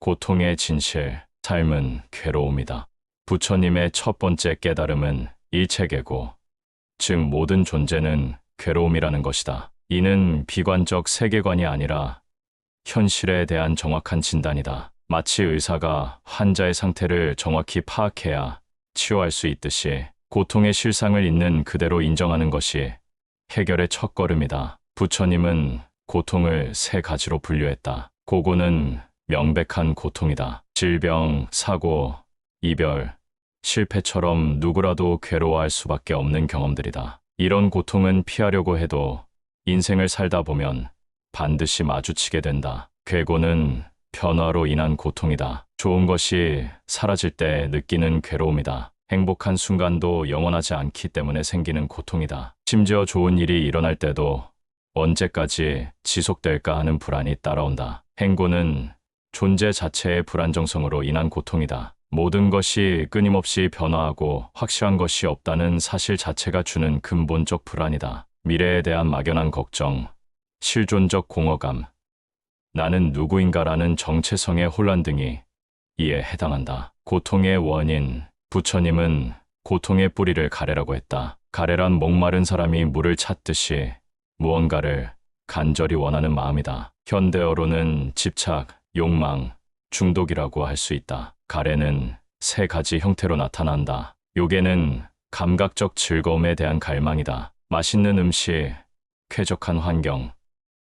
고통의 진실, 삶은 괴로움이다. 부처님의 첫 번째 깨달음은 일체계고, 즉 모든 존재는 괴로움이라는 것이다. 이는 비관적 세계관이 아니라 현실에 대한 정확한 진단이다. 마치 의사가 환자의 상태를 정확히 파악해야 치료할 수 있듯이 고통의 실상을 있는 그대로 인정하는 것이 해결의 첫걸음이다. 부처님은 고통을 세 가지로 분류했다. 고고는 명백한 고통이다. 질병, 사고, 이별, 실패처럼 누구라도 괴로워할 수밖에 없는 경험들이다. 이런 고통은 피하려고 해도 인생을 살다 보면 반드시 마주치게 된다. 괴고는 변화로 인한 고통이다. 좋은 것이 사라질 때 느끼는 괴로움이다. 행복한 순간도 영원하지 않기 때문에 생기는 고통이다. 심지어 좋은 일이 일어날 때도 언제까지 지속될까 하는 불안이 따라온다. 행고는 존재 자체의 불안정성으로 인한 고통이다. 모든 것이 끊임없이 변화하고 확실한 것이 없다는 사실 자체가 주는 근본적 불안이다. 미래에 대한 막연한 걱정, 실존적 공허감, 나는 누구인가라는 정체성의 혼란 등이 이에 해당한다. 고통의 원인, 부처님은 고통의 뿌리를 가래라고 했다. 가래란 목마른 사람이 물을 찾듯이 무언가를 간절히 원하는 마음이다. 현대어로는 집착, 욕망, 중독이라고 할 수 있다. 가래는 세 가지 형태로 나타난다. 요괴는 감각적 즐거움에 대한 갈망이다. 맛있는 음식, 쾌적한 환경,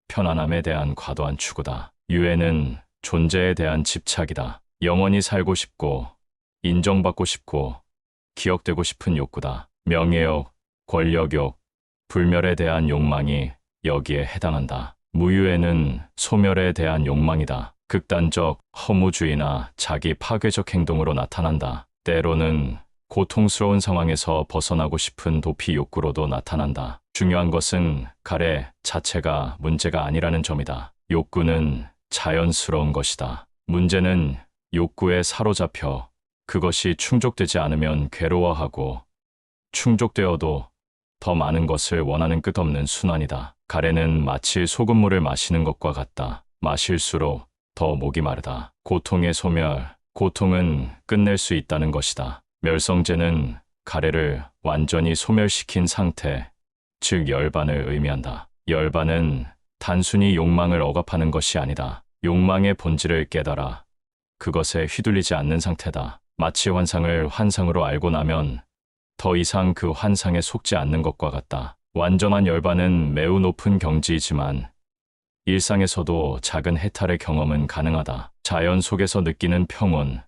편안함에 대한 과도한 추구다. 유해는 존재에 대한 집착이다. 영원히 살고 싶고, 인정받고 싶고, 기억되고 싶은 욕구다. 명예욕, 권력욕, 불멸에 대한 욕망이 여기에 해당한다. 무유해는 소멸에 대한 욕망이다. 극단적 허무주의나 자기 파괴적 행동으로 나타난다. 때로는 고통스러운 상황에서 벗어나고 싶은 도피 욕구로도 나타난다. 중요한 것은 가래 자체가 문제가 아니라는 점이다. 욕구는 자연스러운 것이다. 문제는 욕구에 사로잡혀 그것이 충족되지 않으면 괴로워하고 충족되어도 더 많은 것을 원하는 끝없는 순환이다. 가래는 마치 소금물을 마시는 것과 같다. 마실수록 더 목이 마르다. 고통의 소멸, 고통은 끝낼 수 있다는 것이다. 멸성제는 가래를 완전히 소멸시킨 상태, 즉 열반을 의미한다. 열반은 단순히 욕망을 억압하는 것이 아니다. 욕망의 본질을 깨달아 그것에 휘둘리지 않는 상태다. 마치 환상을 환상으로 알고 나면 더 이상 그 환상에 속지 않는 것과 같다. 완전한 열반은 매우 높은 경지이지만 일상에서도 작은 해탈의 경험은 가능하다. 자연 속에서 느끼는 평온,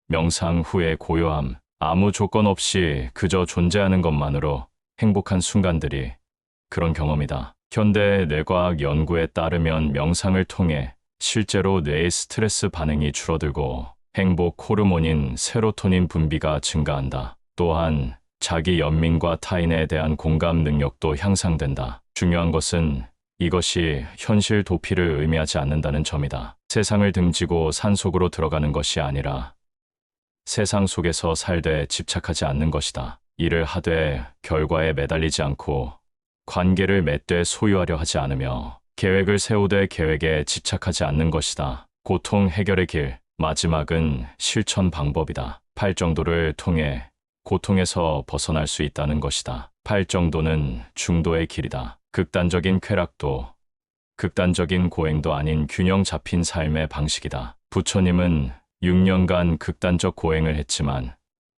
명상 후의 고요함, 아무 조건 없이 그저 존재하는 것만으로 행복한 순간들이 그런 경험이다. 현대 뇌과학 연구에 따르면 명상을 통해 실제로 뇌의 스트레스 반응이 줄어들고 행복 호르몬인 세로토닌 분비가 증가한다. 또한 자기 연민과 타인에 대한 공감 능력도 향상된다. 중요한 것은 이것이 현실 도피를 의미하지 않는다는 점이다. 세상을 등지고 산속으로 들어가는 것이 아니라 세상 속에서 살되 집착하지 않는 것이다. 일을 하되 결과에 매달리지 않고 관계를 맺되 소유하려 하지 않으며 계획을 세우되 계획에 집착하지 않는 것이다. 고통 해결의 길, 마지막은 실천 방법이다. 팔정도를 통해 고통에서 벗어날 수 있다는 것이다. 팔정도는 중도의 길이다. 극단적인 쾌락도, 극단적인 고행도 아닌 균형 잡힌 삶의 방식이다. 부처님은 6년간 극단적 고행을 했지만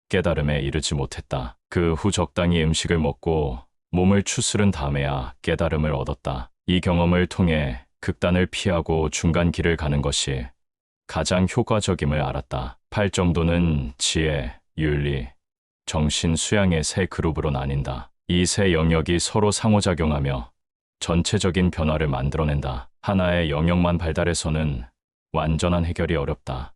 깨달음에 이르지 못했다. 그 후 적당히 음식을 먹고 몸을 추스른 다음에야 깨달음을 얻었다. 이 경험을 통해 극단을 피하고 중간 길을 가는 것이 가장 효과적임을 알았다. 팔정도는 지혜, 윤리, 정신, 수양의 세 그룹으로 나뉜다. 이 세 영역이 서로 상호작용하며 전체적인 변화를 만들어낸다. 하나의 영역만 발달해서는 완전한 해결이 어렵다.